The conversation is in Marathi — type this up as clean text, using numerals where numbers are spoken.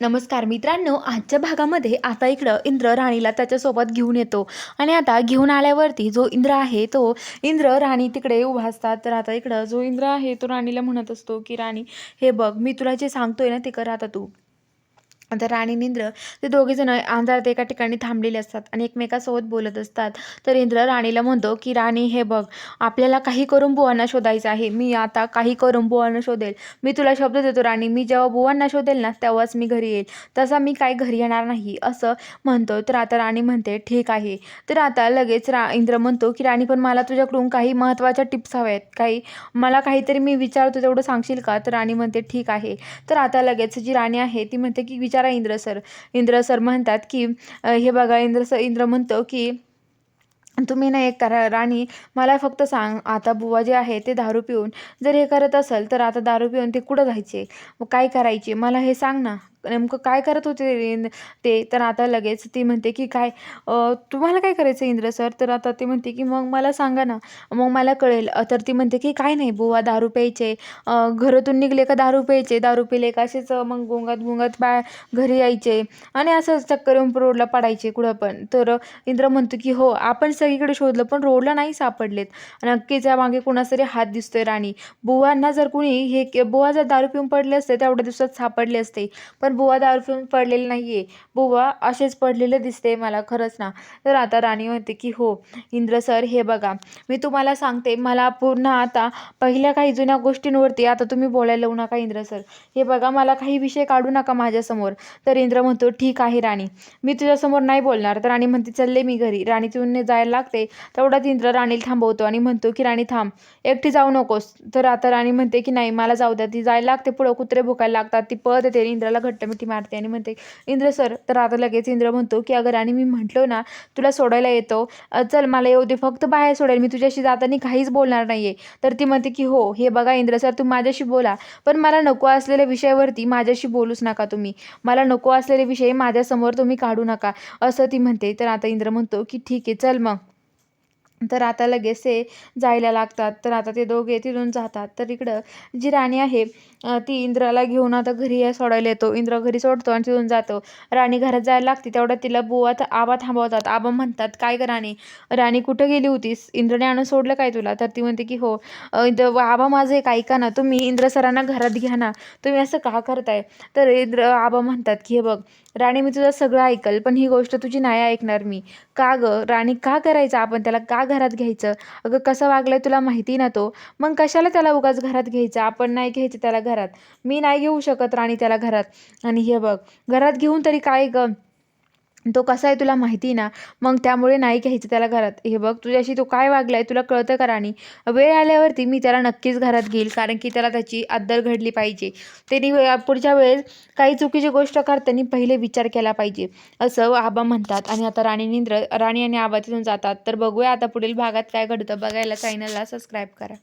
नमस्कार मित्रांनो, आजच्या भागामध्ये आता इकडं इंद्र राणीला त्याच्यासोबत घेऊन येतो आणि आता घेऊन आल्यावरती जो इंद्र आहे तो इंद्र राणी तिकडे उभा असतात. तर आता इकडं जो इंद्र आहे तो राणीला म्हणत असतो की राणी, हे बघ, मी तुला जे सांगतोय ना ते कर आता तू. आता राणी आणि इंद्र ते दोघेजण अंधारात एका ठिकाणी थांबलेले असतात आणि एकमेकांसोबत बोलत असतात. तर इंद्र राणीला म्हणतो की राणी, हे बघ, आपल्याला काही करून बुवांना शोधायचं आहे. मी आता काही करून बुवांना शोधेल. मी तुला शब्द देतो राणी, मी जेव्हा बुवांना शोधेल ना तेव्हाच मी घरी येईल. तसा मी काय घरी येणार नाही असं म्हणतो. तर आता राणी म्हणते ठीक आहे. तर आता लगेच इंद्र म्हणतो की राणी, पण मला तुझ्याकडून काही महत्त्वाच्या टिप्स हव्या आहेत. काही मला काहीतरी मी विचारतो तेवढं सांगशील का? तर राणी म्हणते ठीक आहे. तर आता लगेच जी राणी आहे ती म्हणते की विचारा इंद्र सर. इंद्र सर म्हणतात की हे बघा इंद्र म्हणतो की तुम्ही ना एक करा राणी, मला फक्त सांग, आता बुवा जे आहे ते दारू पिऊन जर हे करत असेल तर आता दारू पिऊन ते कुठं जायचे, मग काय करायचे, मला हे सांग ना, नेमकं काय करत होते ते. तर आता लगेच ती म्हणते की काय तुम्हाला काय करायचं इंद्र सर? तर आता ती म्हणते की मग मला सांगा ना, मग मला कळेल. तर ती म्हणते की काय नाही बुवा, दारू प्यायचे, घरातून निघले का दारू प्यायचे, दारू पिले का असेच मग गोंगात गोंगात घरी यायचे आणि असंच चक्कर येऊन रोडला पडायचे कुठं पण. तर इंद्र म्हणतो की हो, आपण सगळीकडे शोधलं पण रोडला नाही सापडलेत. नक्कीच यामागे कुणाचा तरी हात दिसतोय राणी. बुवांना जर कुणी बुवा जर दारू पिऊन पडले असते तेवढ्या दिवसात सापडले असते, पण बुवा दारू पिऊन पडलेले नाहीये. बुवा असेच पडलेले दिसते मला, खरंच ना. तर आता राणी म्हणते की हो इंद्र सर, हे बघा, मी तुम्हाला सांगते, मला पूर्ण आता पहिल्या काही जुन्या गोष्टींवरती आता तुम्ही बोलायला लावू नका इंद्र सर. हे बघा, मला काही विषय काढू नका माझ्यासमोर. तर इंद्र म्हणतो ठीक आहे राणी, मी तुझ्यासमोर नाही बोलणार. तर राणी म्हणते चालले मी घरी. राणी तिथून जायला लागते तेवढ्यात इंद्र राणीला थांबवतो आणि म्हणतो की राणी थांब, एकटी जाऊ नकोस. तर आता राणी म्हणते की नाही, मला जाऊ द्या. ती जायला लागते पुढं, कुत्रे भुकायला लागतात, ती पळत येते, इंद्राला घट्ट मिठी मारते आणि म्हणते इंद्र सर. तर आता लगेच इंद्र म्हणतो की अगं राणी, मी म्हटलो ना तुला सोडायला येतो, चल मला येऊ दे, फक्त बाहेर सोडेल, मी तुझ्याशी जाताना काहीच बोलणार नाहीये. तर ती म्हणते की हो, हे बघा इंद्र सर, तू माझ्याशी बोला, पण मला नको असलेल्या विषयावरती माझ्याशी बोलूच नका तुम्ही. मला नको असलेले विषय माझ्यासमोर तुम्ही काढू नका असं ती म्हणते. तर आता इंद्र म्हणतो की ठीक आहे, चल मग. तर आता लगेच ते जायला लागतात. तर आता ते दोघे तिथून जातात. तर इकडं जी राणी आहे ती इंद्राला घेऊन आता घरी सोडायला येतो. इंद्र घरी सोडतो आणि तिथून जातो. राणी घरात जायला लागते तेवढ्यात तिला बुवा आबा थांबवतात. आबा म्हणतात काय ग राणी, राणी कुठं गेली होतीस, इंद्रने आणून सोडलं काय तुला? तर ती म्हणते की हो आबा, माझं एक ऐका ना, तुम्ही इंद्र सरांना घरात घ्या ना, तुम्ही असं का करताय? तर आबा म्हणतात की हे बघ राणी, मी तुझं सगळं ऐकल, पण ही गोष्ट तुझी नाही ऐकणार मी. का गं राणी, का करायचं आपण त्याला, का घरात घ्यायचं? अगं कसं वागलाय तुला माहिती ना तो, मग कशाला त्याला उगाच घरात घ्यायचं? आपण नाही घ्यायचं त्याला घरात, मी नाही घेऊ शकत राणी त्याला घरात. आणि हे बघ, घरात घेऊन तरी काय गं, तो कसा आहे तुला माहिती ना, मग त्यामुळे नाही घ्यायचं त्याला घरात. हे बघ, तुझ्याशी तो काय वागलाय तुला कळतं का राणी? वेळ आल्यावरती मी त्याला नक्कीच घरात घेईल, कारण की त्याला त्याची अद्दल घडली पाहिजे. त्यांनी पुढच्या वेळेस काही चुकीची गोष्ट करताना पहिले विचार केला पाहिजे असं आबा म्हणतात. आणि आता राणी आणि आबा तिथून जातात. तर बघूया आता पुढील भागात काय घडतं. बघायला चॅनलला सबस्क्राईब करा.